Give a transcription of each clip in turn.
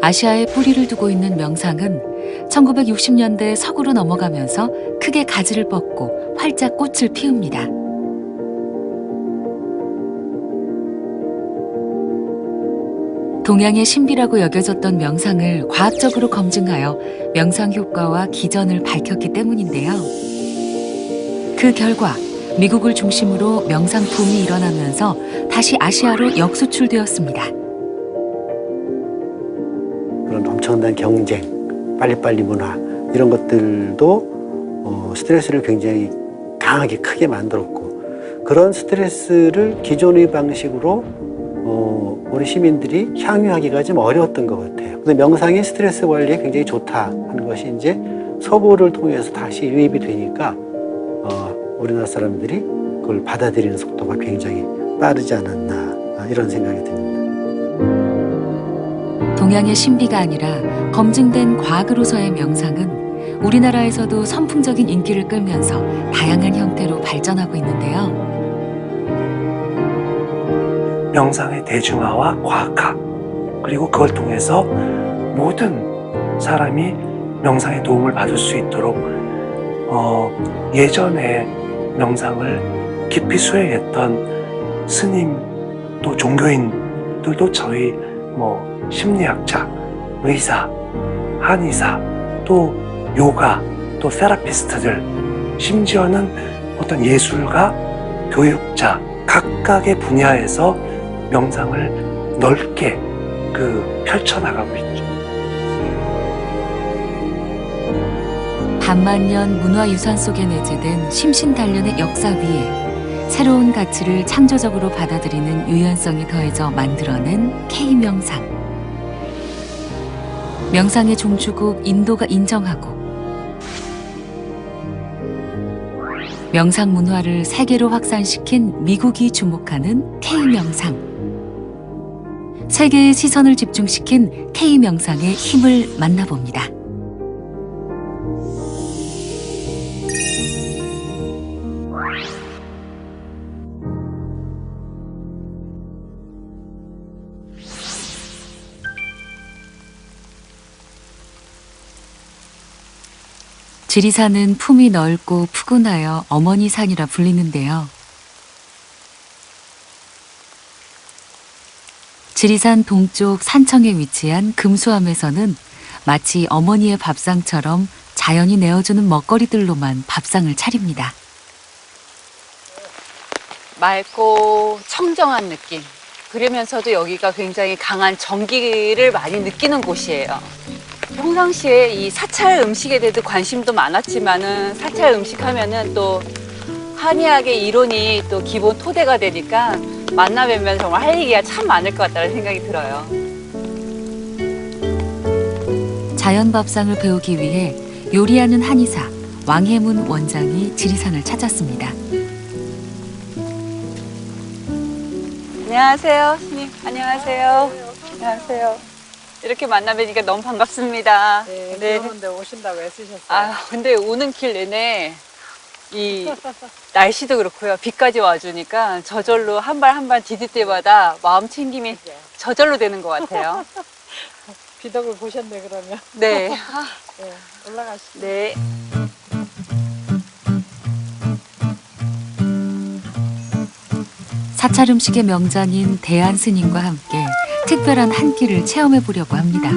아시아에 뿌리를 두고 있는 명상은 1960년대 서구로 넘어가면서 크게 가지를 뻗고 활짝 꽃을 피웁니다. 동양의 신비라고 여겨졌던 명상을 과학적으로 검증하여 명상 효과와 기전을 밝혔기 때문인데요. 그 결과 미국을 중심으로 명상 붐이 일어나면서 다시 아시아로 역수출되었습니다. 그런 엄청난 경쟁, 빨리빨리 문화 이런 것들도 스트레스를 굉장히 강하게 크게 만들었고, 그런 스트레스를 기존의 방식으로 우리 시민들이 향유하기가 좀 어려웠던 것 같아요. 근데 명상이 스트레스 관리에 굉장히 좋다 하는 것이 이제 서구를 통해서 다시 유입이 되니까 우리나라 사람들이 그걸 받아들이는 속도가 굉장히 빠르지 않았나, 이런 생각이 듭니다. 동양의 신비가 아니라 검증된 과학으로서의 명상은 우리나라에서도 선풍적인 인기를 끌면서 다양한 형태로 발전하고 있는데요. 명상의 대중화와 과학화, 그리고 그걸 통해서 모든 사람이 명상의 도움을 받을 수 있도록 예전에 명상을 깊이 수행했던 스님 또 종교인들도 저희 심리학자, 의사, 한의사, 또 요가, 또 세라피스트들, 심지어는 어떤 예술가, 교육자, 각각의 분야에서 명상을 넓게 펼쳐나가고 있죠. 반만년 문화유산 속에 내재된 심신단련의 역사 위에 새로운 가치를 창조적으로 받아들이는 유연성이 더해져 만들어낸 K명상. 명상의 종주국 인도가 인정하고 명상 문화를 세계로 확산시킨 미국이 주목하는 K명상. 세계의 시선을 집중시킨 K명상의 힘을 만나봅니다. 지리산은 품이 넓고 푸근하여 어머니 산이라 불리는데요. 지리산 동쪽 산청에 위치한 금수암에서는 마치 어머니의 밥상처럼 자연이 내어주는 먹거리들로만 밥상을 차립니다. 맑고 청정한 느낌, 그러면서도 여기가 굉장히 강한 정기를 많이 느끼는 곳이에요. 평상시에 이 사찰 음식에 대해서 관심도 많았지만은 사찰 음식 하면은 또 한의학의 이론이 또 기본 토대가 되니까 만나 뵈면 정말 할 얘기가 참 많을 것 같다는 생각이 들어요. 자연 밥상을 배우기 위해 요리하는 한의사 왕해문 원장이 지리산을 찾았습니다. 안녕하세요, 스님. 안녕하세요. 안녕하세요. 이렇게 만나 뵈니까 너무 반갑습니다. 네, 네. 그런데 오신다고 애쓰셨어요. 근데 오는 길 내내 이 날씨도 그렇고요. 비까지 와주니까 저절로 한 발 한 발 디딜 때마다 마음 챙김이 저절로 되는 것 같아요. 비덕을 보셨네, 그러면. 네. 네, 올라가시죠. 네. 사찰 음식의 명장인 대안 스님과 함께 특별한 한 끼를 체험해 보려고 합니다.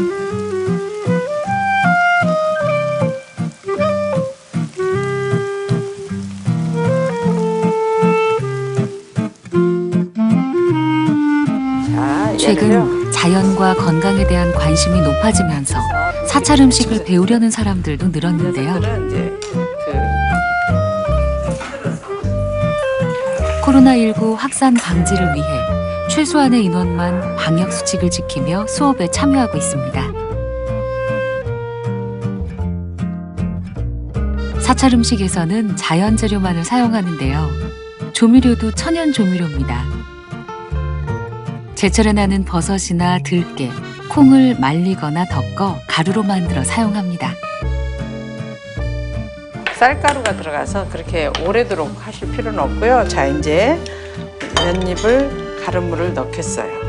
최근 자연과 건강에 대한 관심이 높아지면서 사찰 음식을 배우려는 사람들도 늘었는데요. 코로나19 확산 방지를 위해 최소한의 인원만 방역 수칙을 지키며 수업에 참여하고 있습니다. 사찰 음식에서는 자연 재료만을 사용하는데요. 조미료도 천연 조미료입니다. 제철에 나는 버섯이나 들깨, 콩을 말리거나 덮어 가루로 만들어 사용합니다. 쌀가루가 들어가서 그렇게 오래도록 하실 필요는 없고요. 자, 이제 몇 입을 가루물을 넣겠어요.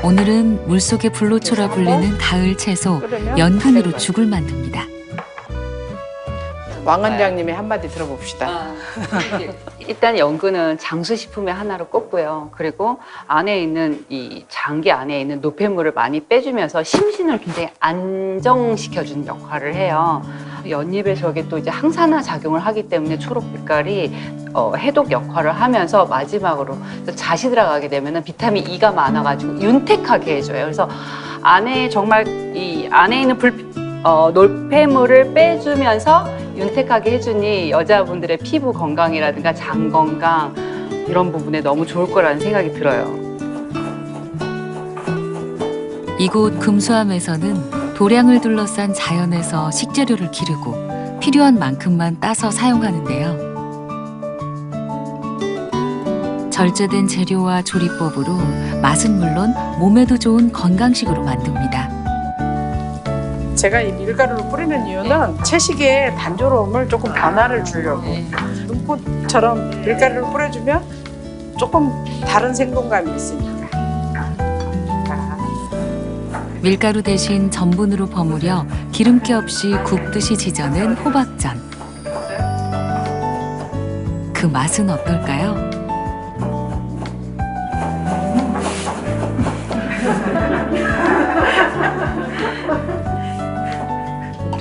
오늘은 물속의 불로초라 불리는 가을 채소 끓으면 연근으로 다 죽을 만듭니다. 왕 원장님의 한마디 들어봅시다. 일단 연근은 장수식품의 하나로 꼽고요. 그리고 안에 있는 이 장기 안에 있는 노폐물을 많이 빼주면서 심신을 굉장히 안정시켜주는 역할을 해요. 연잎의 저게 또 이제 항산화 작용을 하기 때문에 초록 빛깔이 해독 역할을 하면서 마지막으로 잣이 들어가게 되면 비타민 E가 많아가지고 윤택하게 해줘요. 그래서 안에 정말 이 안에 있는 노폐물을 빼주면서 윤택하게 해주니 여자분들의 피부 건강이라든가 장 건강 이런 부분에 너무 좋을 거라는 생각이 들어요. 이곳 금수암에서는 도량을 둘러싼 자연에서 식재료를 기르고 필요한 만큼만 따서 사용하는데요. 절제된 재료와 조리법으로 맛은 물론 몸에도 좋은 건강식으로 만듭니다. 제가 이 밀가루를 뿌리는 이유는 채식의 단조로움을 조금 변화를 주려고. 눈꽃처럼 밀가루를 뿌려주면 조금 다른 생동감이 있으니까. 밀가루 대신 전분으로 버무려 기름기 없이 굽듯이 지져낸 호박전. 그 맛은 어떨까요?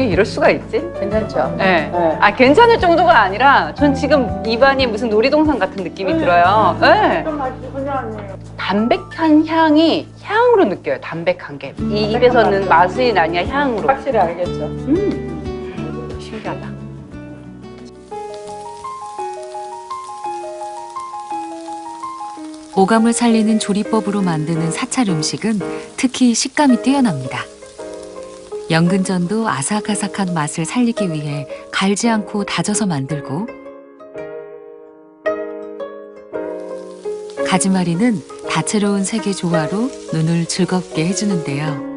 어떻게 이럴 수가 있지? 괜찮죠? 네. 네. 아 괜찮을 정도가 아니라 전 지금 입안이 무슨 놀이동산 같은 느낌이 들어요. 네. 담백한 향이 향으로 느껴요. 담백한 게. 이 입에서는 맛이 나냐 향으로. 확실히 알겠죠? 신기하다. 오감을 살리는 조리법으로 만드는 사찰 음식은 특히 식감이 뛰어납니다. 연근전도 아삭아삭한 맛을 살리기 위해 갈지 않고 다져서 만들고 가지마리는 다채로운 색의 조화로 눈을 즐겁게 해주는데요.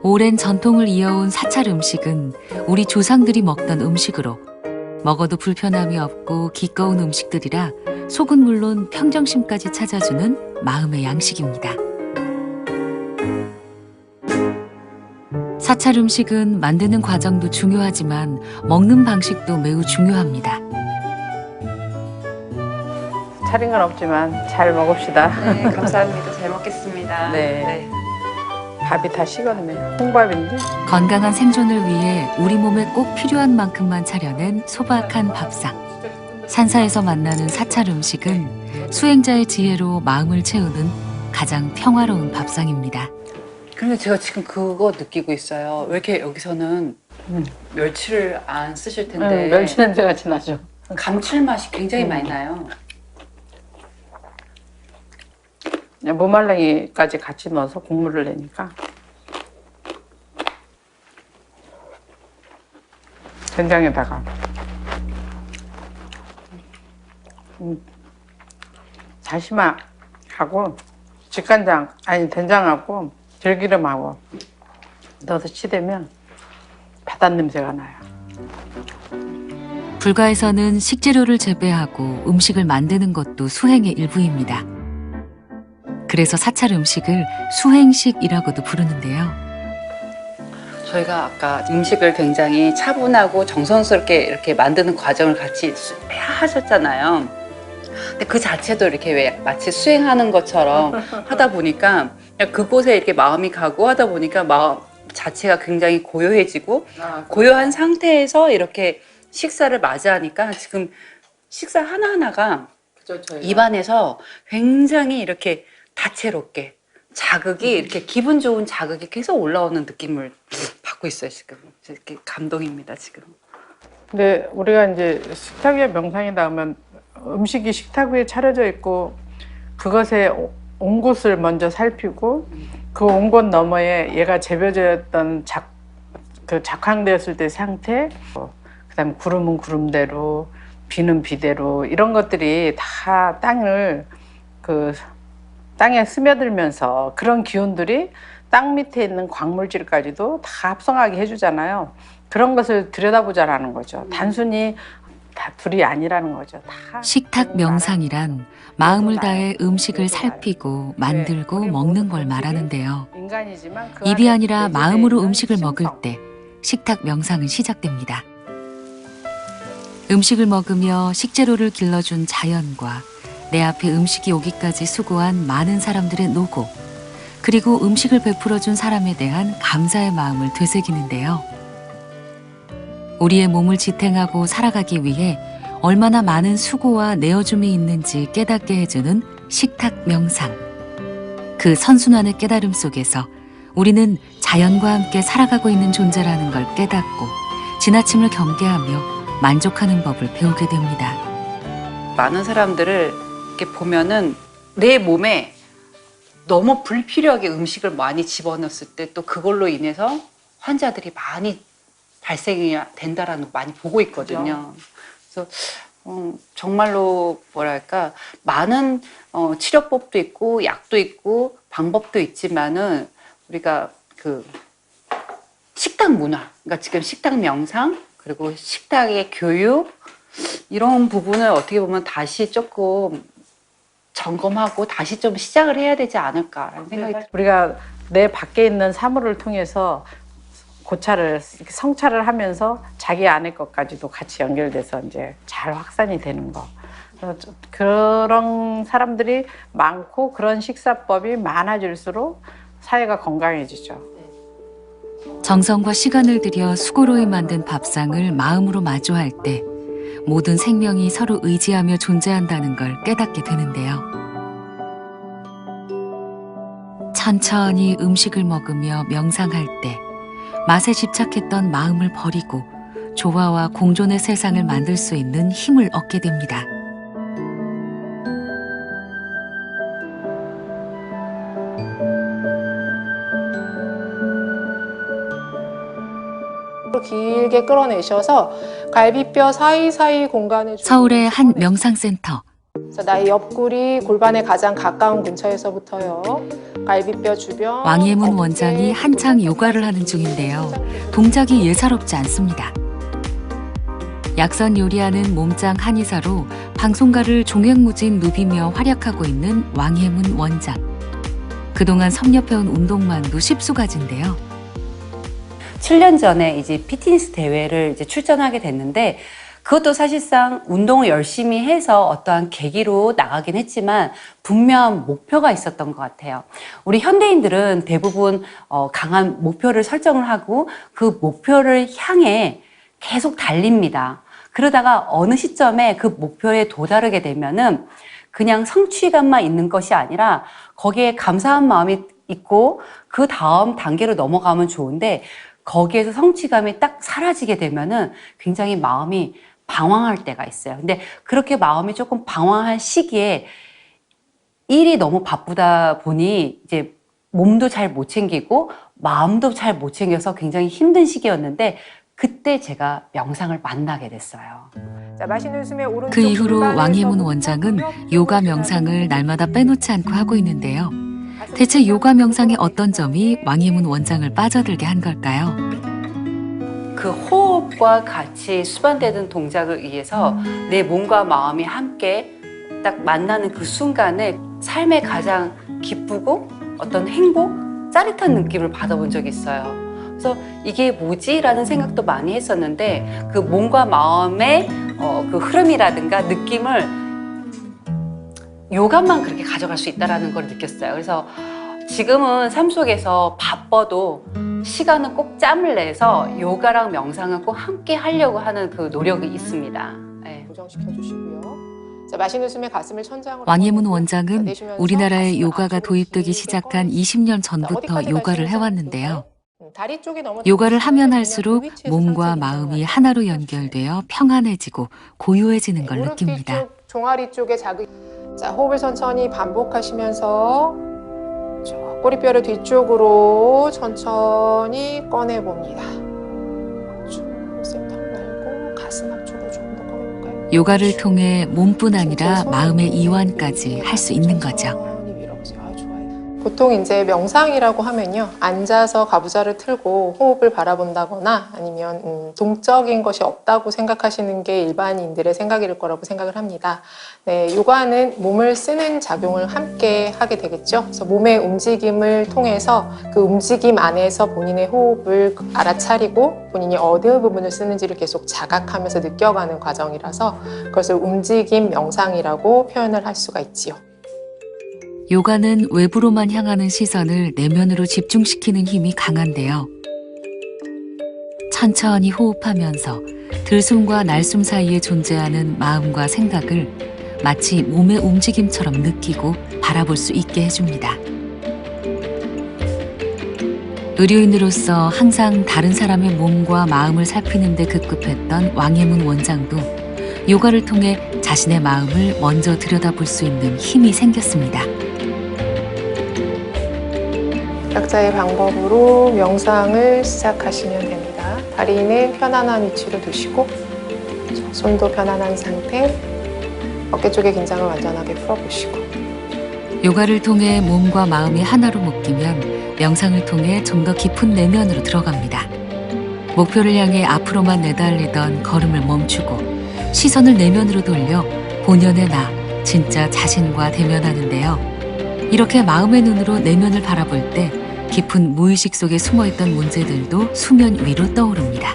오랜 전통을 이어온 사찰 음식은 우리 조상들이 먹던 음식으로 먹어도 불편함이 없고 기꺼운 음식들이라 속은 물론 평정심까지 찾아주는 마음의 양식입니다. 사찰 음식은 만드는 과정도 중요하지만 먹는 방식도 매우 중요합니다. 차린 건 없지만 잘 먹읍시다. 네, 감사합니다. 잘 먹겠습니다. 네. 밥이 다 식었네. 홍밥인데. 건강한 생존을 위해 우리 몸에 꼭 필요한 만큼만 차려낸 소박한 밥상. 산사에서 만나는 사찰 음식은 수행자의 지혜로 마음을 채우는 가장 평화로운 밥상입니다. 근데 제가 지금 그거 느끼고 있어요. 왜 이렇게 여기서는 멸치를 안 쓰실 텐데 멸치 냄새 같이 나죠. 감칠맛이 굉장히 많이 나요. 무말랭이까지 같이 넣어서 국물을 내니까 된장에다가 다시마하고 직간장 아니 된장하고 들기름하고 넣어서 치대면 바닷냄새가 나요. 불가에서는 식재료를 재배하고 음식을 만드는 것도 수행의 일부입니다. 그래서 사찰 음식을 수행식이라고도 부르는데요. 저희가 아까 음식을 굉장히 차분하고 정성스럽게 이렇게 만드는 과정을 같이 하셨잖아요. 근데 그 자체도 이렇게 왜 마치 수행하는 것처럼 하다 보니까 그냥 그곳에 이렇게 마음이 가고 하다 보니까 마음 자체가 굉장히 고요해지고 고요한 상태에서 이렇게 식사를 맞이하니까 지금 식사 하나하나가 입안에서 굉장히 이렇게 다채롭게 자극이 이렇게 기분 좋은 자극이 계속 올라오는 느낌을 받고 있어요. 지금 이렇게 감동입니다. 지금. 근데 우리가 이제 식탁 위에 명상이 닿으면 음식이 식탁 위에 차려져 있고 그것에 온 곳을 먼저 살피고 그 온 곳 너머에 얘가 재배되었던 작황되었을 때 상태, 그다음에 구름은 구름대로, 비는 비대로 이런 것들이 다 땅에 스며들면서 그런 기운들이 땅 밑에 있는 광물질까지도 다 합성하게 해주잖아요. 그런 것을 들여다보자라는 거죠. 단순히 다 둘이 아니라는 거죠. 다 식탁 명상이란 마음을 다해 음식을 살피고 만들고 먹는 걸 말하는데요. 인간이지만 그 입이 안에 아니라 내재되어 마음으로 있는 음식을 먹을 심성. 때 식탁 명상은 시작됩니다. 음식을 먹으며 식재료를 길러준 자연과 내 앞에 음식이 오기까지 수고한 많은 사람들의 노고, 그리고 음식을 베풀어준 사람에 대한 감사의 마음을 되새기는데요. 우리의 몸을 지탱하고 살아가기 위해 얼마나 많은 수고와 내어줌이 있는지 깨닫게 해주는 식탁 명상. 그 선순환의 깨달음 속에서 우리는 자연과 함께 살아가고 있는 존재라는 걸 깨닫고 지나침을 경계하며 만족하는 법을 배우게 됩니다. 많은 사람들을 이렇게 보면은 내 몸에 너무 불필요하게 음식을 많이 집어넣었을 때 또 그걸로 인해서 환자들이 많이 발생이 된다라는 거 많이 보고 있거든요. 그래서 정말로 뭐랄까 많은 치료법도 있고 약도 있고 방법도 있지만은 우리가 그 식탁 문화, 그러니까 지금 식탁 명상 그리고 식탁의 교육 이런 부분을 어떻게 보면 다시 조금 점검하고 다시 좀 시작을 해야 되지 않을까라는 생각이 들어요. 우리가 내 밖에 있는 사물을 통해서 고찰을 성찰을 하면서 자기 안의 것까지도 같이 연결돼서 이제 잘 확산이 되는 거. 그런 사람들이 많고 그런 식사법이 많아질수록 사회가 건강해지죠. 정성과 시간을 들여 수고로이 만든 밥상을 마음으로 마주할 때 모든 생명이 서로 의지하며 존재한다는 걸 깨닫게 되는데요. 천천히 음식을 먹으며 명상할 때 맛에 집착했던 마음을 버리고 조화와 공존의 세상을 만들 수 있는 힘을 얻게 됩니다. 길게 끌어내셔서 갈비뼈 사이사이 공간을 서울의 한 명상센터. 그래서 나의 옆구리 골반에 가장 가까운 근처에서부터요. 갈비뼈 주변 왕예문 어깨, 원장이 한창 요가를 하는 중인데요. 동작이 예사롭지 않습니다. 약선 요리하는 몸짱 한의사로 방송가를 종횡무진 누비며 활약하고 있는 왕예문 원장. 그동안 섭렵해온 운동만도 십수가지인데요. 7년 전에 이제 피트니스 대회를 이제 출전하게 됐는데 그것도 사실상 운동을 열심히 해서 어떠한 계기로 나가긴 했지만 분명한 목표가 있었던 것 같아요. 우리 현대인들은 대부분 강한 목표를 설정을 하고 그 목표를 향해 계속 달립니다. 그러다가 어느 시점에 그 목표에 도달하게 되면은 그냥 성취감만 있는 것이 아니라 거기에 감사한 마음이 있고 그 다음 단계로 넘어가면 좋은데 거기에서 성취감이 딱 사라지게 되면은 굉장히 마음이 방황할 때가 있어요. 근데 그렇게 마음이 조금 방황한 시기에 일이 너무 바쁘다 보니 이제 몸도 잘 못 챙기고 마음도 잘 못 챙겨서 굉장히 힘든 시기였는데 그때 제가 명상을 만나게 됐어요. 자, 마시는 숨에 오른쪽 그 이후로 골반에서부터 왕예문 원장은 무릎 요가 쪽으로 명상을 지나는 날마다 빼놓지 않고 하고 있는데요. 대체 요가 명상의 어떤 점이 왕예문 원장을 빠져들게 한 걸까요? 그 호흡과 같이 수반되는 동작을 위해서 내 몸과 마음이 함께 딱 만나는 그 순간에 삶의 가장 기쁘고 어떤 행복, 짜릿한 느낌을 받아본 적이 있어요. 그래서 이게 뭐지? 라는 생각도 많이 했었는데 그 몸과 마음의 그 흐름이라든가 느낌을 요가만 그렇게 가져갈 수 있다는 걸 느꼈어요. 그래서 지금은 삶 속에서 바빠도 시간은 꼭 짬을 내서 요가랑 명상을 꼭 함께 하려고 하는 그 노력이 있습니다. 네. 고정시켜 주시고요. 자, 마시는 숨에 가슴을 천장으로 왕예문 자, 원장은 내쉬면서 우리나라에 가슴을 요가가 앞으로 도입되기 길게 시작한 꺼내주세요. 20년 자, 전부터 어디까지 요가를 갈지 해왔는데요. 다리 쪽이 너무 요가를 하면 닿으시면 할수록 그냥 그 위치에서 몸과 상체 마음이 긴장을 하나로 하세요. 연결되어 평안해지고 고요해지는 걸 무릎 느낍니다. 뒤쪽, 종아리 쪽에 자극. 자, 호흡을 천천히 반복하시면서 쭉 꼬리뼈를 뒤쪽으로 천천히 꺼내 봅니다. 센터 말고 가슴 앞쪽으로 조금 더 꺼내볼까요? 요가를 통해 몸뿐 아니라 손 마음의 위에 이완까지 할 수 있는 거죠. 천천히 밀어보세요. 아, 좋아요. 보통 이제 명상이라고 하면요. 앉아서 가부좌를 틀고 호흡을 바라본다거나 아니면 동적인 것이 없다고 생각하시는 게 일반인들의 생각일 거라고 생각을 합니다. 네, 요가는 몸을 쓰는 작용을 함께 하게 되겠죠. 그래서 몸의 움직임을 통해서 그 움직임 안에서 본인의 호흡을 알아차리고 본인이 어느 부분을 쓰는지를 계속 자각하면서 느껴가는 과정이라서 그것을 움직임 명상이라고 표현을 할 수가 있지요. 요가는 외부로만 향하는 시선을 내면으로 집중시키는 힘이 강한데요. 천천히 호흡하면서 들숨과 날숨 사이에 존재하는 마음과 생각을 마치 몸의 움직임처럼 느끼고 바라볼 수 있게 해줍니다. 의료인으로서 항상 다른 사람의 몸과 마음을 살피는 데 급급했던 왕예문 원장도 요가를 통해 자신의 마음을 먼저 들여다볼 수 있는 힘이 생겼습니다. 각자의 방법으로 명상을 시작하시면 됩니다. 다리는 편안한 위치로 두시고 손도 편안한 상태, 어깨 쪽의 긴장을 완전하게 풀어보시고 요가를 통해 몸과 마음이 하나로 묶이면 명상을 통해 좀 더 깊은 내면으로 들어갑니다. 목표를 향해 앞으로만 내달리던 걸음을 멈추고 시선을 내면으로 돌려 본연의 나, 진짜 자신과 대면하는데요. 이렇게 마음의 눈으로 내면을 바라볼 때 깊은 무의식 속에 숨어있던 문제들도 수면 위로 떠오릅니다.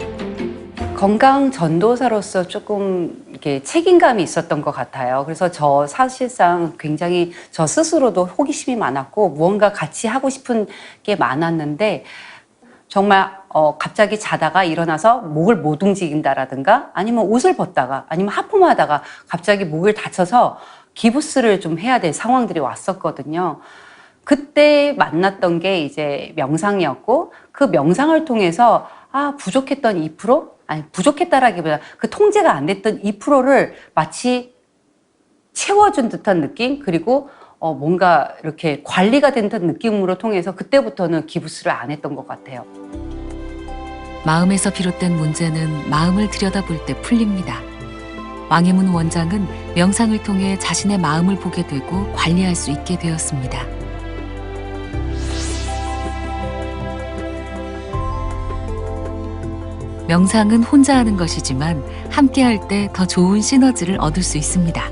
건강 전도사로서 조금 이렇게 책임감이 있었던 것 같아요. 그래서 저 사실상 굉장히 저 스스로도 호기심이 많았고 무언가 같이 하고 싶은 게 많았는데 정말 갑자기 자다가 일어나서 목을 못 움직인다라든가 아니면 옷을 벗다가 아니면 하품하다가 갑자기 목을 다쳐서 기부스를 좀 해야 될 상황들이 왔었거든요. 그때 만났던 게 이제 명상이었고 그 명상을 통해서 부족했던 2%? 아니 부족했다라기보다 그 통제가 안 됐던 2%를 마치 채워준 듯한 느낌 그리고 뭔가 이렇게 관리가 된 듯한 느낌으로 통해서 그때부터는 기부스를 안 했던 것 같아요. 마음에서 비롯된 문제는 마음을 들여다볼 때 풀립니다. 왕예문 원장은 명상을 통해 자신의 마음을 보게 되고 관리할 수 있게 되었습니다. 명상은 혼자 하는 것이지만 함께 할 때 더 좋은 시너지를 얻을 수 있습니다.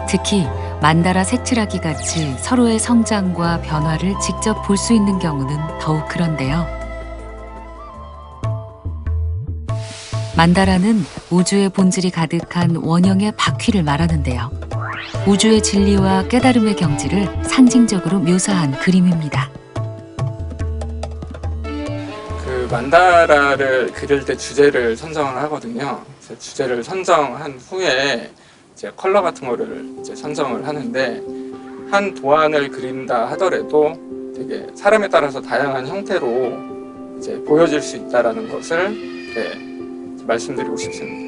특히 만다라 색칠하기 같이 서로의 성장과 변화를 직접 볼 수 있는 경우는 더욱 그런데요. 만다라는 우주의 본질이 가득한 원형의 바퀴를 말하는데요. 우주의 진리와 깨달음의 경지를 상징적으로 묘사한 그림입니다. 만다라를 그릴 때 주제를 선정을 하거든요. 그래서 주제를 선정한 후에 이제 컬러 같은 거를 이제 선정을 하는데 한 도안을 그린다 하더라도 되게 사람에 따라서 다양한 형태로 이제 보여질 수 있다라는 것을 말씀드리고 싶습니다.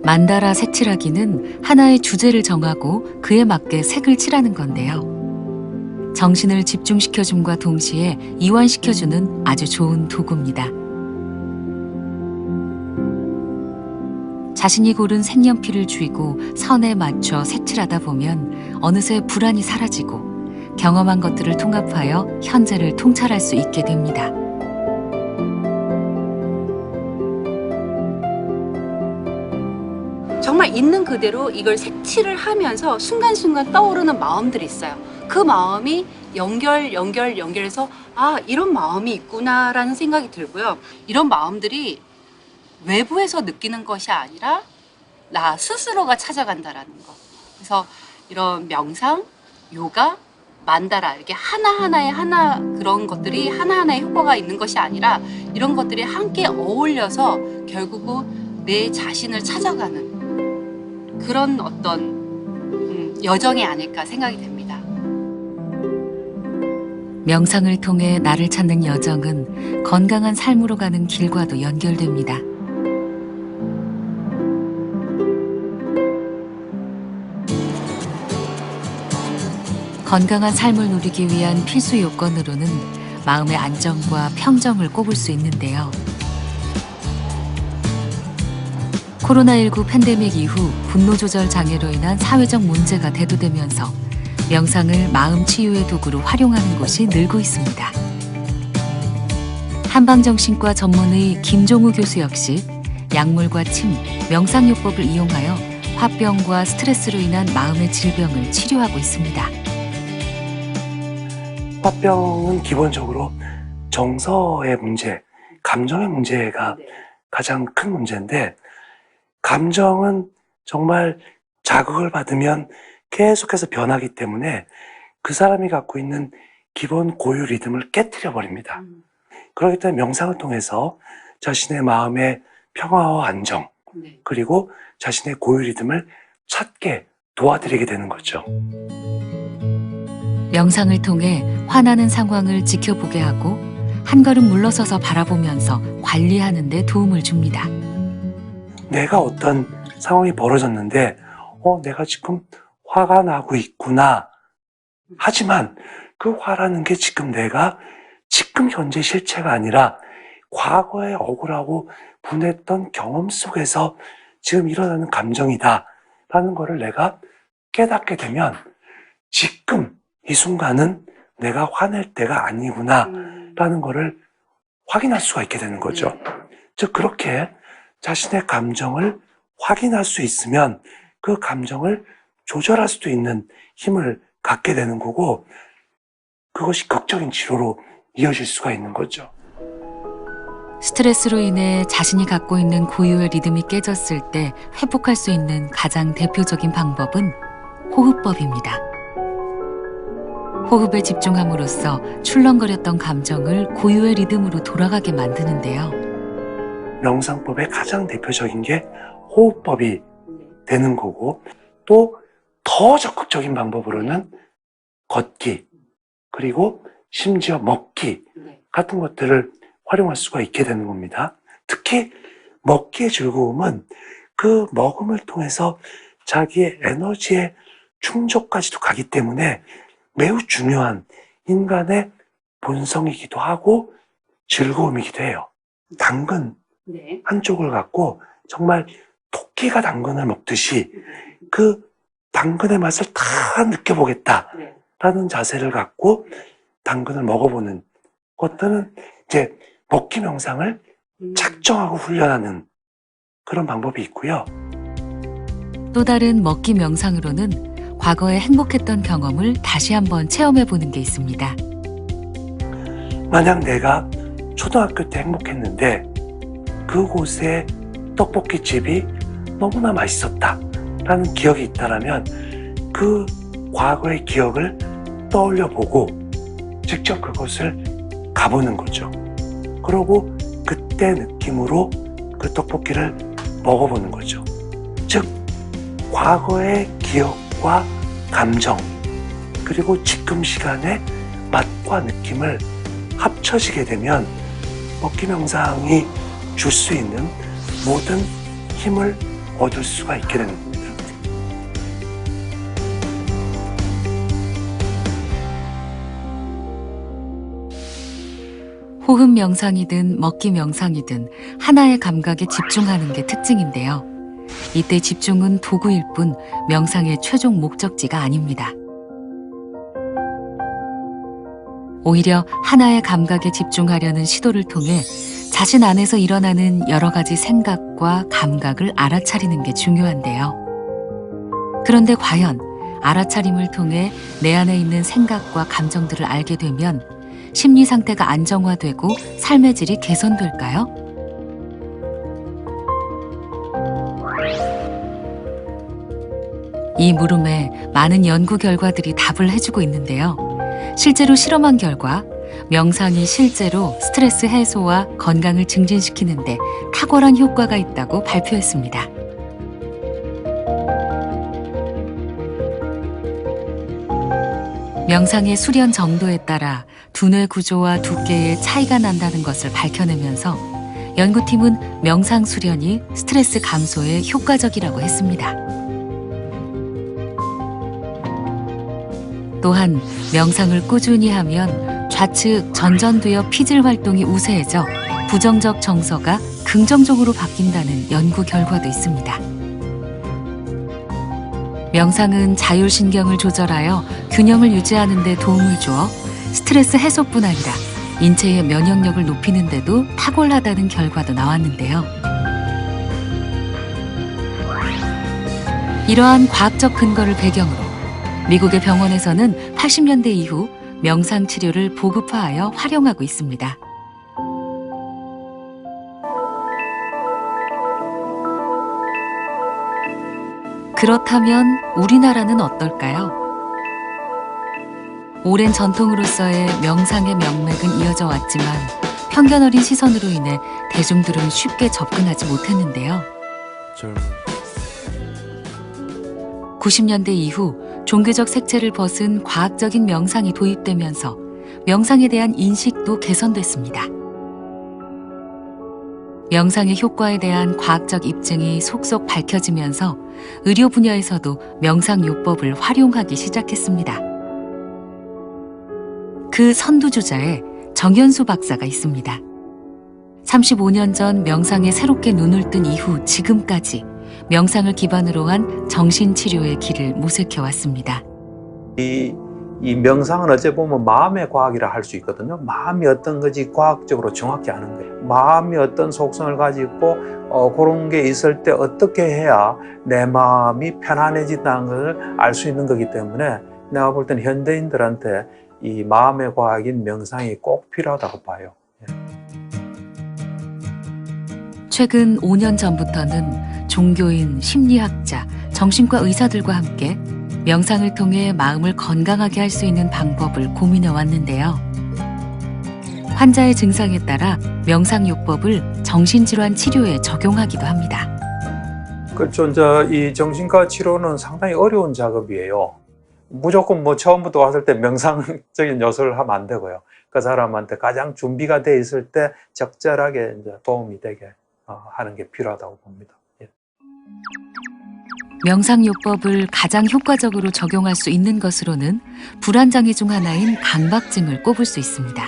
만다라 색칠하기는 하나의 주제를 정하고 그에 맞게 색을 칠하는 건데요. 정신을 집중시켜줌과 동시에 이완시켜주는 아주 좋은 도구입니다. 자신이 고른 색연필을 쥐고 선에 맞춰 색칠하다 보면 어느새 불안이 사라지고 경험한 것들을 통합하여 현재를 통찰할 수 있게 됩니다. 정말 있는 그대로 이걸 색칠을 하면서 순간순간 떠오르는 마음들이 있어요. 그 마음이 연결해서 이런 마음이 있구나라는 생각이 들고요. 이런 마음들이 외부에서 느끼는 것이 아니라 나 스스로가 찾아간다라는 거. 그래서 이런 명상, 요가, 만다라 이렇게 하나하나의 그런 것들이 하나하나의 효과가 있는 것이 아니라 이런 것들이 함께 어울려서 결국은 내 자신을 찾아가는 그런 어떤 여정이 아닐까 생각이 됩니다. 명상을 통해 나를 찾는 여정은 건강한 삶으로 가는 길과도 연결됩니다. 건강한 삶을 누리기 위한 필수 요건으로는 마음의 안정과 평정을 꼽을 수 있는데요. 코로나19 팬데믹 이후 분노 조절 장애로 인한 사회적 문제가 대두되면서 명상을 마음 치유의 도구로 활용하는 곳이 늘고 있습니다. 한방정신과 전문의 김종우 교수 역시 약물과 침, 명상요법을 이용하여 화병과 스트레스로 인한 마음의 질병을 치료하고 있습니다. 화병은 기본적으로 정서의 문제, 감정의 문제가 가장 큰 문제인데, 감정은 정말 자극을 받으면 계속해서 변하기 때문에 그 사람이 갖고 있는 기본 고유 리듬을 깨트려 버립니다. 그렇기 때문에 명상을 통해서 자신의 마음의 평화와 안정, 그리고 자신의 고유 리듬을 찾게 도와드리게 되는 거죠. 명상을 통해 화나는 상황을 지켜보게 하고 한 걸음 물러서서 바라보면서 관리하는 데 도움을 줍니다. 내가 어떤 상황이 벌어졌는데 내가 지금 화가 나고 있구나. 하지만 그 화라는 게 지금 내가 지금 현재 실체가 아니라 과거에 억울하고 분했던 경험 속에서 지금 일어나는 감정이다 라는 거를 내가 깨닫게 되면 지금 이 순간은 내가 화낼 때가 아니구나 라는 거를 확인할 수가 있게 되는 거죠. 즉 그렇게 자신의 감정을 확인할 수 있으면 그 감정을 조절할 수도 있는 힘을 갖게 되는 거고, 그것이 극적인 치료로 이어질 수가 있는 거죠. 스트레스로 인해 자신이 갖고 있는 고유의 리듬이 깨졌을 때 회복할 수 있는 가장 대표적인 방법은 호흡법입니다. 호흡에 집중함으로써 출렁거렸던 감정을 고유의 리듬으로 돌아가게 만드는데요. 명상법의 가장 대표적인 게 호흡법이 되는 거고, 또 더 적극적인 방법으로는 걷기, 그리고 심지어 먹기 같은 것들을 활용할 수가 있게 되는 겁니다. 특히 먹기의 즐거움은 그 먹음을 통해서 자기의 에너지의 충족까지도 가기 때문에 매우 중요한 인간의 본성이기도 하고 즐거움이기도 해요. 당근 한쪽을 갖고 정말 토끼가 당근을 먹듯이 그 당근의 맛을 다 느껴보겠다라는 자세를 갖고 당근을 먹어보는 것들은 이제 먹기 명상을 작정하고 훈련하는 그런 방법이 있고요. 또 다른 먹기 명상으로는 과거에 행복했던 경험을 다시 한번 체험해보는 게 있습니다. 만약 내가 초등학교 때 행복했는데 그곳에 떡볶이집이 너무나 맛있었다라는 기억이 있다라면 그 과거의 기억을 떠올려 보고 직접 그곳을 가보는 거죠. 그러고 그때 느낌으로 그 떡볶이를 먹어보는 거죠. 즉 과거의 기억과 감정, 그리고 지금 시간의 맛과 느낌을 합쳐지게 되면 먹기 명상이 줄 수 있는 모든 힘을 얻을 수가 있게 되는 겁니다. 호흡 명상이든 먹기 명상이든 하나의 감각에 집중하는 게 특징인데요. 이때 집중은 도구일 뿐 명상의 최종 목적지가 아닙니다. 오히려 하나의 감각에 집중하려는 시도를 통해 자신 안에서 일어나는 여러 가지 생각과 감각을 알아차리는 게 중요한데요. 그런데 과연 알아차림을 통해 내 안에 있는 생각과 감정들을 알게 되면 심리 상태가 안정화되고 삶의 질이 개선될까요? 이 물음에 많은 연구 결과들이 답을 해주고 있는데요. 실제로 실험한 결과 명상이 실제로 스트레스 해소와 건강을 증진시키는데 탁월한 효과가 있다고 발표했습니다. 명상의 수련 정도에 따라 두뇌 구조와 두께의 차이가 난다는 것을 밝혀내면서 연구팀은 명상 수련이 스트레스 감소에 효과적이라고 했습니다. 또한 명상을 꾸준히 하면 좌측 전전두엽 피질 활동이 우세해져 부정적 정서가 긍정적으로 바뀐다는 연구 결과도 있습니다. 명상은 자율신경을 조절하여 균형을 유지하는 데 도움을 주어 스트레스 해소뿐 아니라 인체의 면역력을 높이는 데도 탁월하다는 결과도 나왔는데요. 이러한 과학적 근거를 배경으로 미국의 병원에서는 80년대 이후 명상 치료를 보급화하여 활용하고 있습니다. 그렇다면 우리나라는 어떨까요? 오랜 전통으로서의 명상의 명맥은 이어져 왔지만 편견 어린 시선으로 인해 대중들은 쉽게 접근하지 못했는데요. 90년대 이후 종교적 색채를 벗은 과학적인 명상이 도입되면서 명상에 대한 인식도 개선됐습니다. 명상의 효과에 대한 과학적 입증이 속속 밝혀지면서 의료 분야에서도 명상요법을 활용하기 시작했습니다. 그 선두주자에 정연수 박사가 있습니다. 35년 전 명상에 새롭게 눈을 뜬 이후 지금까지 명상을 기반으로 한 정신치료의 길을 모색해왔습니다. 이 명상은 어찌 보면 마음의 과학이라 할 수 있거든요. 마음이 어떤 건지 과학적으로 정확히 아는 거예요. 마음이 어떤 속성을 가지고 그런 게 있을 때 어떻게 해야 내 마음이 편안해진다는 걸 알 수 있는 거기 때문에 내가 볼 때는 현대인들한테 이 마음의 과학인 명상이 꼭 필요하다고 봐요. 최근 5년 전부터는 종교인, 심리학자, 정신과 의사들과 함께 명상을 통해 마음을 건강하게 할 수 있는 방법을 고민해 왔는데요. 환자의 증상에 따라 명상요법을 정신질환 치료에 적용하기도 합니다. 그렇죠. 이 정신과 치료는 상당히 어려운 작업이에요. 무조건 처음부터 왔을 때 명상적인 요소를 하면 안 되고요. 그 사람한테 가장 준비가 돼 있을 때 적절하게 도움이 되게 하는 게 필요하다고 봅니다. 명상요법을 가장 효과적으로 적용할 수 있는 것으로는 불안장애 중 하나인 강박증을 꼽을 수 있습니다.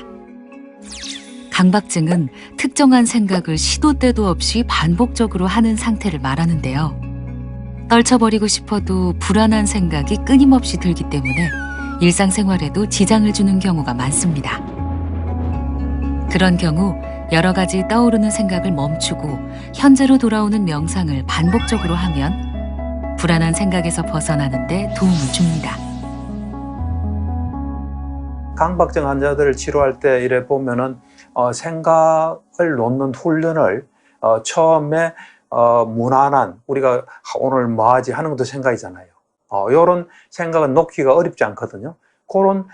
강박증은 특정한 생각을 시도 때도 없이 반복적으로 하는 상태를 말하는데요. 떨쳐버리고 싶어도 불안한 생각이 끊임없이 들기 때문에 일상생활에도 지장을 주는 경우가 많습니다. 그런 경우 여러 가지 떠오르는 생각을 멈추고 현재로 돌아오는 명상을 반복적으로 하면 불안한 생각에서 벗어나는 데 도움을 줍니다. 강박증 환자들을 치료할 때 이래 보면은 생각을 놓는 훈련을 처음에 무난한 우리가 오늘 뭐 하지 하는 것도 생각이잖아요. 이런 생각은 놓기가 어렵지 않거든요. 그런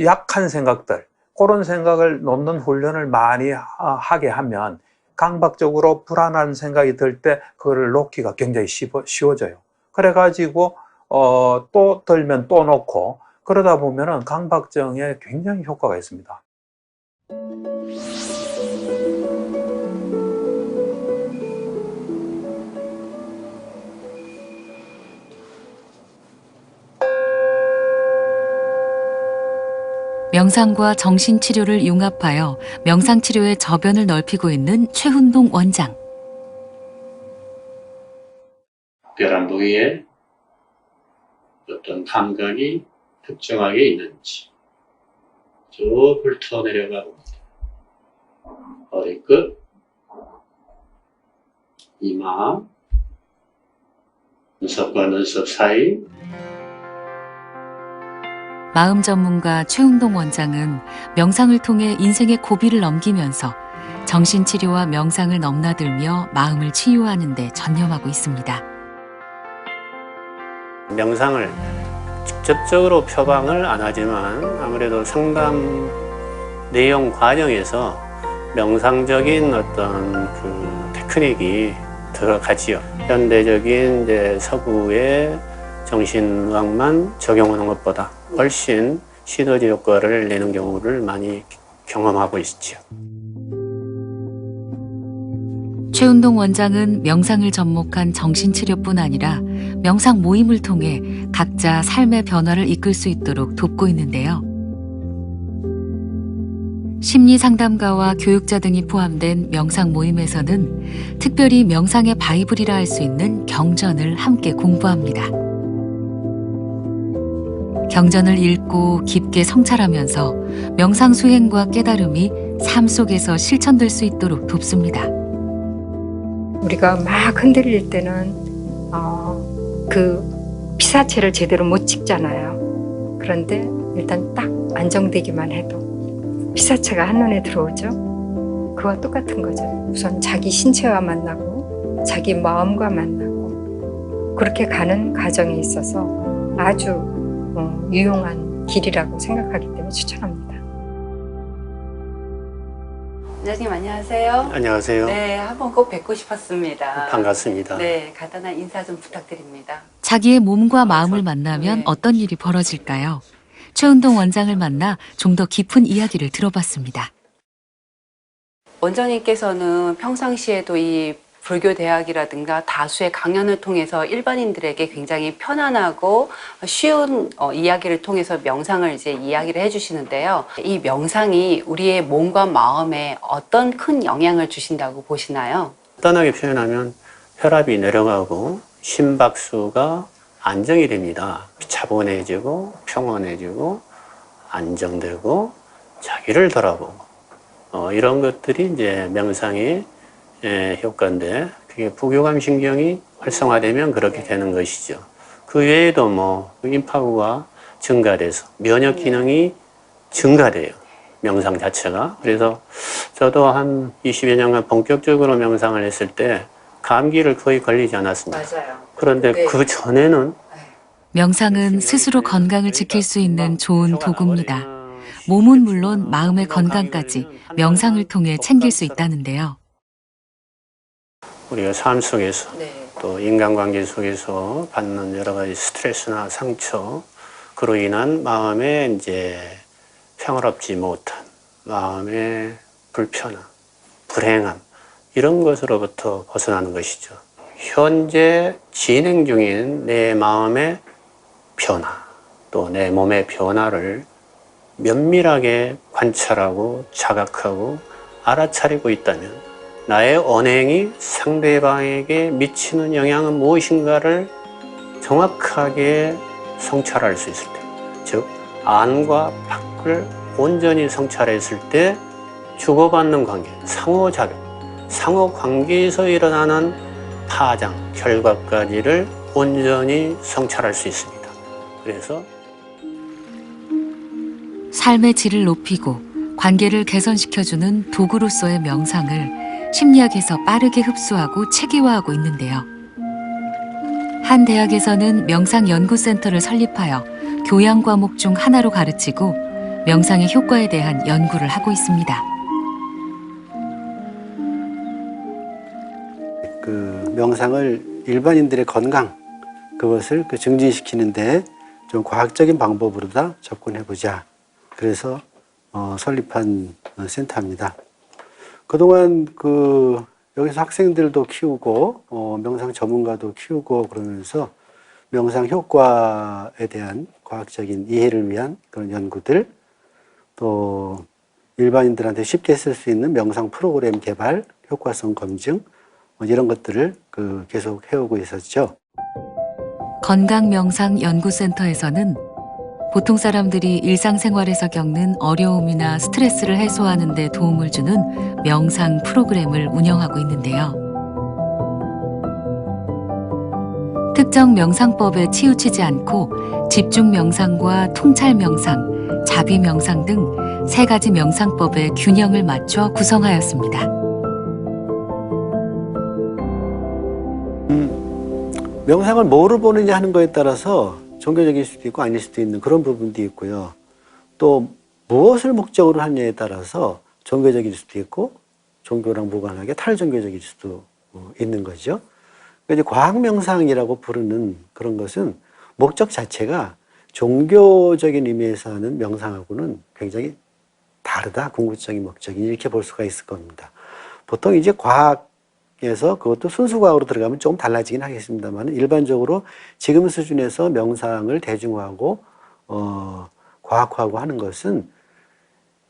약한 생각들, 그런 생각을 놓는 훈련을 많이 하게 하면 강박적으로 불안한 생각이 들 때 그거를 놓기가 굉장히 쉬워져요. 그래가지고 또 들면 또 놓고 그러다 보면은 강박증에 굉장히 효과가 있습니다. 명상과 정신치료를 융합하여 명상치료의 저변을 넓히고 있는 최훈동 원장. 특별한 부위에 어떤 감각이 특정하게 있는지 쭉 훑어 내려가 봅니다. 허리끝, 이마, 눈썹과 눈썹 사이. 마음 전문가 최훈동 원장은 명상을 통해 인생의 고비를 넘기면서 정신치료와 명상을 넘나들며 마음을 치유하는 데 전념하고 있습니다. 명상을 직접적으로 표방을 안 하지만 아무래도 상담 내용 과정에서 명상적인 어떤 그 테크닉이 들어가지요. 현대적인 서구의 정신의학만 적용하는 것보다 훨씬 시너지 효과를 내는 경우를 많이 경험하고 있죠. 최훈동 원장은 명상을 접목한 정신치료뿐 아니라 명상 모임을 통해 각자 삶의 변화를 이끌 수 있도록 돕고 있는데요. 심리 상담가와 교육자 등이 포함된 명상 모임에서는 특별히 명상의 바이블이라 할 수 있는 경전을 함께 공부합니다. 경전을 읽고 깊게 성찰하면서 명상 수행과 깨달음이 삶 속에서 실천될 수 있도록 돕습니다. 우리가 막 흔들릴 때는 그 피사체를 제대로 못 찍잖아요. 그런데 일단 딱 안정되기만 해도 피사체가 한눈에 들어오죠. 그와 똑같은 거죠. 우선 자기 신체와 만나고 자기 마음과 만나고 그렇게 가는 과정에 있어서 아주 유용한 길이라고 생각하기 때문에 추천합니다. 원장님 안녕하세요. 안녕하세요. 네, 한번 꼭 뵙고 싶었습니다. 반갑습니다. 네, 간단한 인사 좀 부탁드립니다. 자기의 몸과 마음을 만나면 어떤 일이 벌어질까요? 최은동 원장을 만나 좀 더 깊은 이야기를 들어봤습니다. 원장님께서는 평상시에도 이 불교 대학이라든가 다수의 강연을 통해서 일반인들에게 굉장히 편안하고 쉬운 이야기를 통해서 명상을 이제 이야기를 해주시는데요. 이 명상이 우리의 몸과 마음에 어떤 큰 영향을 주신다고 보시나요? 간단하게 표현하면 혈압이 내려가고 심박수가 안정이 됩니다. 차분해지고 평온해지고 안정되고 자기를 돌아보고 이런 것들이 이제 명상의 효과인데 그게 부교감 신경이 활성화되면 그렇게 되는 것이죠. 그 외에도 뭐 임파구가 증가돼서 면역 기능이 증가돼요. 명상 자체가. 그래서 저도 한 20여 년간 본격적으로 명상을 했을 때 감기를 거의 걸리지 않았습니다. 맞아요. 그런데 네. 그 전에는 명상은 스스로 건강을 지킬 수 있는 좋은 도구입니다. 몸은 물론 마음의 건강까지 명상을 통해 챙길 수 있다는데요. 우리가 삶 속에서 네. 또 인간관계 속에서 받는 여러 가지 스트레스나 상처, 그로 인한 마음에 이제 평화롭지 못한 마음의 불편함, 불행함 이런 것으로부터 벗어나는 것이죠. 현재 진행 중인 내 마음의 변화, 또 내 몸의 변화를 면밀하게 관찰하고 자각하고 알아차리고 있다면 나의 언행이 상대방에게 미치는 영향은 무엇인가를 정확하게 성찰할 수 있을 때, 즉 안과 밖을 온전히 성찰했을 때 주고받는 관계, 상호작용, 상호관계에서 일어나는 파장, 결과까지를 온전히 성찰할 수 있습니다. 그래서 삶의 질을 높이고 관계를 개선시켜주는 도구로서의 명상을 심리학에서 빠르게 흡수하고 체계화하고 있는데요. 한 대학에서는 명상연구센터를 설립하여 교양 과목 중 하나로 가르치고 명상의 효과에 대한 연구를 하고 있습니다. 그 명상을 일반인들의 건강 그것을 증진시키는데 좀 과학적인 방법으로 다 접근해보자. 그래서 설립한 센터입니다. 그동안 여기서 학생들도 키우고 명상 전문가도 키우고 그러면서 명상 효과에 대한 과학적인 이해를 위한 그런 연구들, 또 일반인들한테 쉽게 쓸 수 있는 명상 프로그램 개발, 효과성 검증 이런 것들을 계속 해오고 있었죠. 건강명상연구센터에서는 보통 사람들이 일상생활에서 겪는 어려움이나 스트레스를 해소하는 데 도움을 주는 명상 프로그램을 운영하고 있는데요. 특정 명상법에 치우치지 않고 집중 명상과 통찰 명상, 자비 명상 등 3가지 명상법의 균형을 맞춰 구성하였습니다. 명상을 뭐를 보느냐 하는 거에 따라서 종교적일 수도 있고 아닐 수도 있는 그런 부분도 있고요. 또 무엇을 목적으로 하느냐에 따라서 종교적일 수도 있고 종교랑 무관하게 탈종교적일 수도 있는 거죠. 이제 과학명상이라고 부르는 그런 것은 목적 자체가 종교적인 의미에서 하는 명상하고는 굉장히 다르다, 궁극적인 목적이 이렇게 볼 수가 있을 겁니다. 보통 이제 과학에서 그것도 순수 과학으로 들어가면 조금 달라지긴 하겠습니다만 일반적으로 지금 수준에서 명상을 대중화하고 과학화하고 하는 것은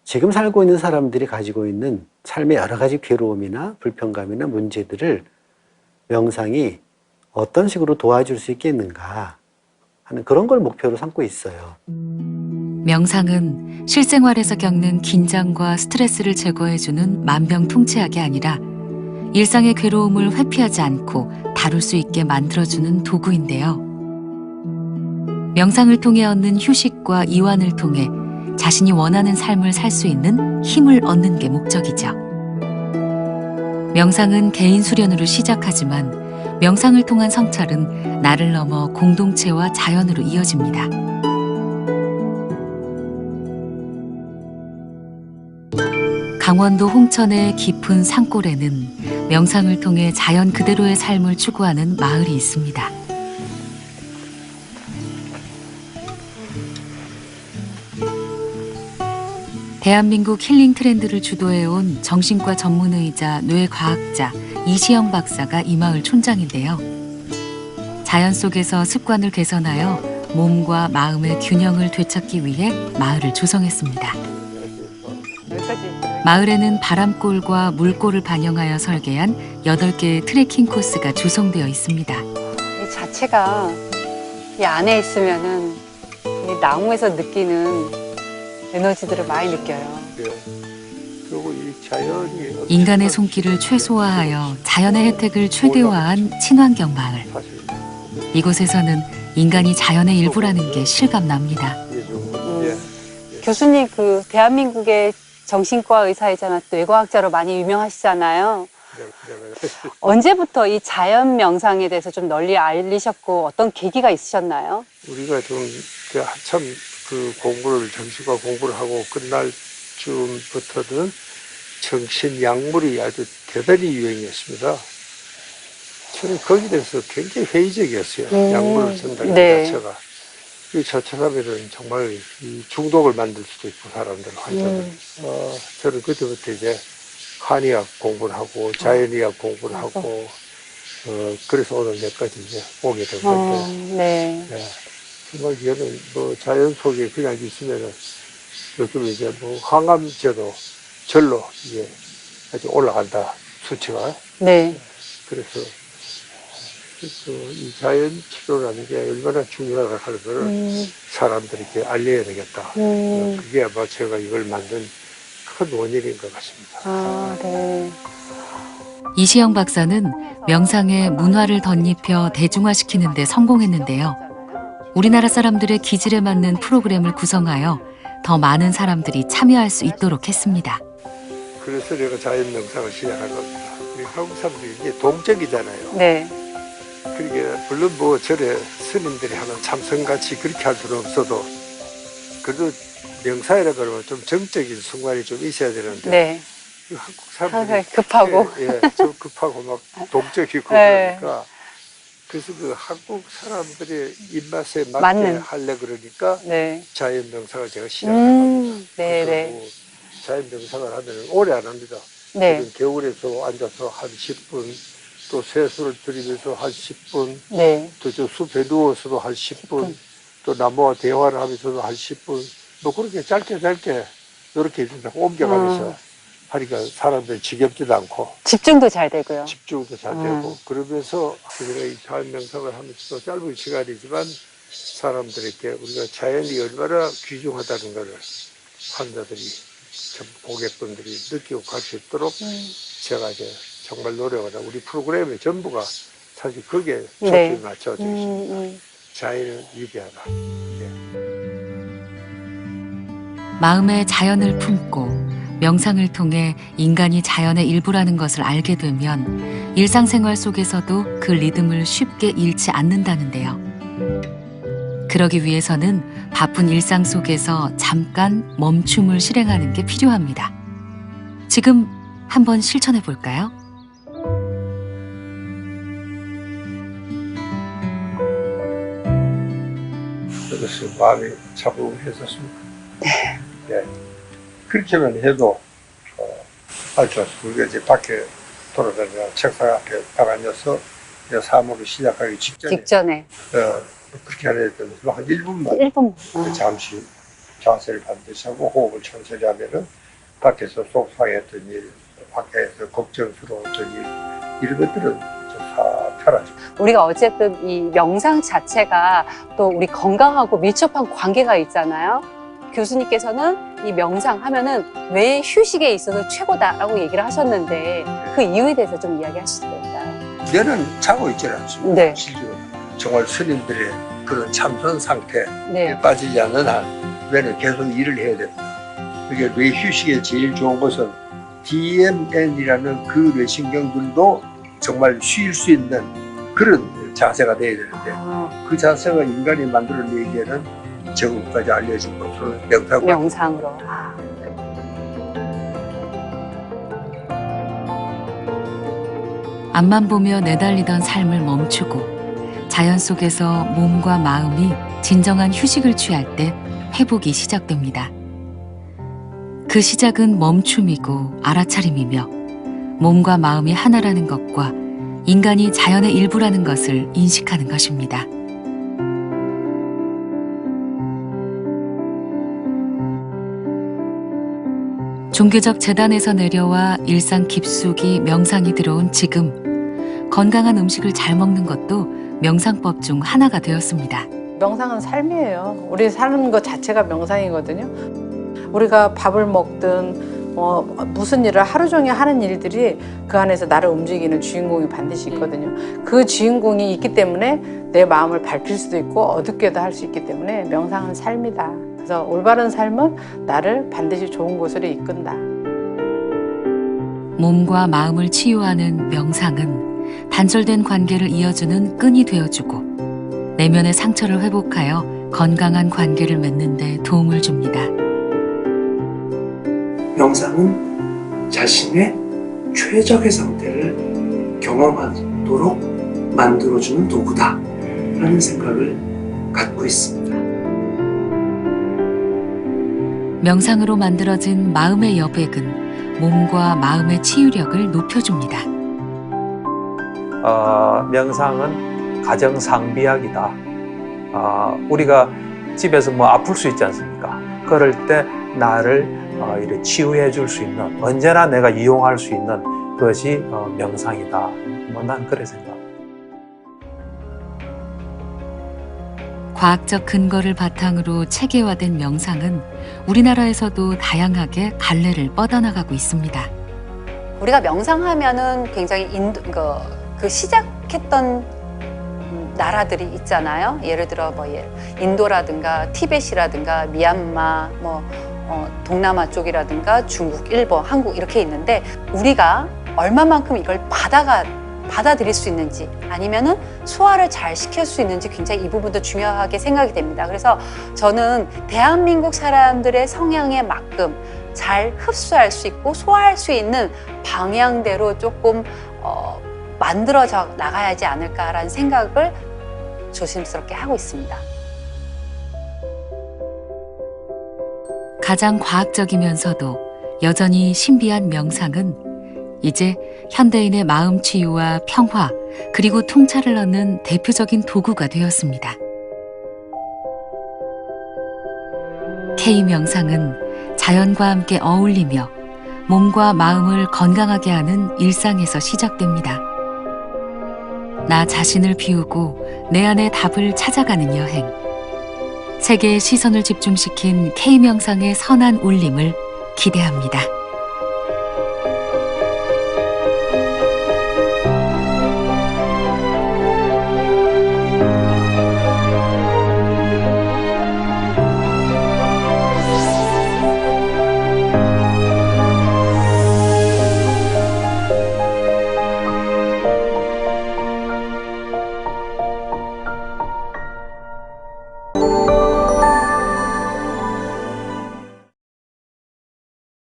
지금 살고 있는 사람들이 가지고 있는 삶의 여러 가지 괴로움이나 불편감이나 문제들을 명상이 어떤 식으로 도와줄 수 있겠는가 하는 그런 걸 목표로 삼고 있어요. 명상은 실생활에서 겪는 긴장과 스트레스를 제거해주는 만병통치약이 아니라 일상의 괴로움을 회피하지 않고 다룰 수 있게 만들어주는 도구인데요. 명상을 통해 얻는 휴식과 이완을 통해 자신이 원하는 삶을 살 수 있는 힘을 얻는 게 목적이죠. 명상은 개인 수련으로 시작하지만 명상을 통한 성찰은 나를 넘어 공동체와 자연으로 이어집니다. 강원도 홍천의 깊은 산골에는 명상을 통해 자연 그대로의 삶을 추구하는 마을이 있습니다. 대한민국 힐링 트렌드를 주도해온 정신과 전문의이자 뇌과학자 이시영 박사가 이 마을 촌장인데요. 자연 속에서 습관을 개선하여 몸과 마음의 균형을 되찾기 위해 마을을 조성했습니다. 마을에는 바람골과 물골을 반영하여 설계한 8개의 트레킹 코스가 조성되어 있습니다. 이 자체가 이 안에 있으면은 이 나무에서 느끼는 에너지들을 많이 느껴요. 그리고 이 자연이 인간의 손길을 최소화하여 자연의 혜택을 최대화한 친환경 마을. 이곳에서는 인간이 자연의 일부라는 게 실감납니다. 교수님 그 대한민국의 정신과 의사이잖아 뇌과학자로 많이 유명하시잖아요. 언제부터 이 자연 명상에 대해서 좀 널리 알리셨고 어떤 계기가 있으셨나요? 우리가 좀 한참 그 공부를 정신과 공부를 하고 끝날 쯤부터는 정신 약물이 아주 대단히 유행했습니다. 저는 거기에 대해서 굉장히 회의적이었어요. 약물을 쓴다는 것 자체가. 이 자체하면은 정말 이 중독을 만들 수도 있고 사람들 환자들. 저는 그때부터 이제 한의학 공부를 하고 자연의학 공부를 하고 그래서 오늘 여기까지 이제 오게 된 건데. 네. 정말 저는 뭐 자연 속에 그냥 있으면은 요즘 이제 뭐 항암제도 절로 이제 아주 올라간다 수치가. 네. 그래서 이 자연 치료라는 게 얼마나 중요하다 하는 거를 사람들에게 알려야 되겠다. 그게 아마 제가 이걸 만든 큰 원인인 것 같습니다. 아, 네. 이시영 박사는 명상에 문화를 덧입혀 대중화시키는 데 성공했는데요. 우리나라 사람들의 기질에 맞는 프로그램을 구성하여 더 많은 사람들이 참여할 수 있도록 했습니다. 그래서 내가 자연 명상을 시작한 겁니다. 우리 한국 사람들이 이제 동적이잖아요. 네. 그러니까 물론 뭐 절에 스님들이 하는 참선같이 그렇게 할 수는 없어도 그래도 명상이라 그러면 좀 정적인 순간이 좀 있어야 되는데 네. 한국 사람들이 급하고. 좀 급하고 막 동적이고 네. 그러니까 그래서 그 한국 사람들의 입맛에 맞게 맞는. 하려 그러니까 네. 자연 명상을 제가 시작한 겁니다. 네, 그래서 네. 뭐 자연 명상을 하면 오래 안 합니다. 네. 겨울에서 앉아서 한 10분, 또 새수를 들이면서 한 10분, 네. 또 저 숲에 누워서도 한 10분, 또 나무와 대화를 하면서도 한 10분, 뭐 그렇게 짧게 이렇게 옮겨가면서 하니까 사람들이 지겹지도 않고 집중도 잘 되고요. 집중도 잘 되고 그러면서 우리가 이 자연 명상을 하면서도 짧은 시간이지만 사람들에게 우리가 자연이 얼마나 귀중하다는 것을 환자들이 고객분들이 느끼고 갈 수 있도록 제가 이제 정말 노력을 하고 우리 프로그램의 전부가 사실 거기에 초점이 맞춰져 있습니다. 자연은 위대하다. 마음의 자연을 품고 명상을 통해 인간이 자연의 일부라는 것을 알게 되면 일상생활 속에서도 그 리듬을 쉽게 잃지 않는다는데요. 그러기 위해서는 바쁜 일상 속에서 잠깐 멈춤을 실행하는 게 필요합니다. 지금 한번 실천해 볼까요? 그래서 마음이 차분해졌습니다. 네. 그렇게만 해도 아주 좋습니다. 우리가 이제 밖에 돌아다니다가 책상 앞에 딱 앉아서 이제 사무를 시작하기 직전에 직전에. 그렇게 하려야 되는데 한 1분만 1분. 잠시 자세를 반드시 하고 호흡을 천천히 하면은 밖에서 속상했던 일, 밖에서 걱정스러웠던 일, 이런 것들은 다 사라지고. 우리가 어쨌든 이 명상 자체가 또 우리 건강하고 밀접한 관계가 있잖아요. 교수님께서는 이 명상하면은 뇌 휴식에 있어서 최고다라고 얘기를 하셨는데 그 이유에 대해서 좀 이야기하실 수 있을까요? 뇌는 자고 있지 않습니다. 네. 실제로 정말 스님들의 그런 참선 상태에 네. 빠지지 않는 한 뇌는 계속 일을 해야 됩니다. 그게 뇌 휴식에 제일 좋은 것은 DMN이라는 그 뇌신경들도 정말 쉴 수 있는 그런 자세가 돼야 되는데 그 자세가 인간이 만들어내기에는 저것까지 알려준 것으로 명상으로. 앞만 보며 내달리던 삶을 멈추고 자연 속에서 몸과 마음이 진정한 휴식을 취할 때 회복이 시작됩니다. 그 시작은 멈춤이고 알아차림이며 몸과 마음이 하나라는 것과 인간이 자연의 일부라는 것을 인식하는 것입니다. 종교적 재단에서 내려와 일상 깊숙이 명상이 들어온 지금 건강한 음식을 잘 먹는 것도 명상법 중 하나가 되었습니다. 명상은 삶이에요. 우리 사는 것 자체가 명상이거든요. 우리가 밥을 먹든 무슨 일을 하루 종일 하는 일들이 그 안에서 나를 움직이는 주인공이 반드시 있거든요. 그 주인공이 있기 때문에 내 마음을 밝힐 수도 있고 어둡게도 할 수 있기 때문에 명상은 삶이다. 그래서 올바른 삶은 나를 반드시 좋은 곳으로 이끈다. 몸과 마음을 치유하는 명상은 단절된 관계를 이어주는 끈이 되어주고 내면의 상처를 회복하여 건강한 관계를 맺는 데 도움을 줍니다. 명상은 자신의 최적의 상태를 경험하도록 만들어주는 도구다 라는 생각을 갖고 있습니다. 명상으로 만들어진 마음의 여백은 몸과 마음의 치유력을 높여줍니다. 명상은 가정 상비약이다. 우리가 집에서 뭐 아플 수 있지 않습니까? 그럴 때 나를 이렇게 치유해 줄 수 있는, 언제나 내가 이용할 수 있는 그것이 명상이다. 난 그래 생각합니다. 과학적 근거를 바탕으로 체계화된 명상은 우리나라에서도 다양하게 갈래를 뻗어나가고 있습니다. 우리가 명상하면은 굉장히 그 시작했던 나라들이 있잖아요. 예를 들어 뭐 인도라든가 티벳이라든가 미얀마, 동남아 쪽이라든가 중국, 일본, 한국 이렇게 있는데 우리가 얼마만큼 이걸 받아들일 수 있는지 아니면은 소화를 잘 시킬 수 있는지 굉장히 이 부분도 중요하게 생각이 됩니다. 그래서 저는 대한민국 사람들의 성향에 맞끔 잘 흡수할 수 있고 소화할 수 있는 방향대로 조금 만들어져 나가야 하지 않을까라는 생각을 조심스럽게 하고 있습니다. 가장 과학적이면서도 여전히 신비한 명상은 이제 현대인의 마음 치유와 평화 그리고 통찰을 얻는 대표적인 도구가 되었습니다. K-명상은 자연과 함께 어울리며 몸과 마음을 건강하게 하는 일상에서 시작됩니다. 나 자신을 비우고 내 안의 답을 찾아가는 여행. 세계의 시선을 집중시킨 K-명상의 선한 울림을 기대합니다.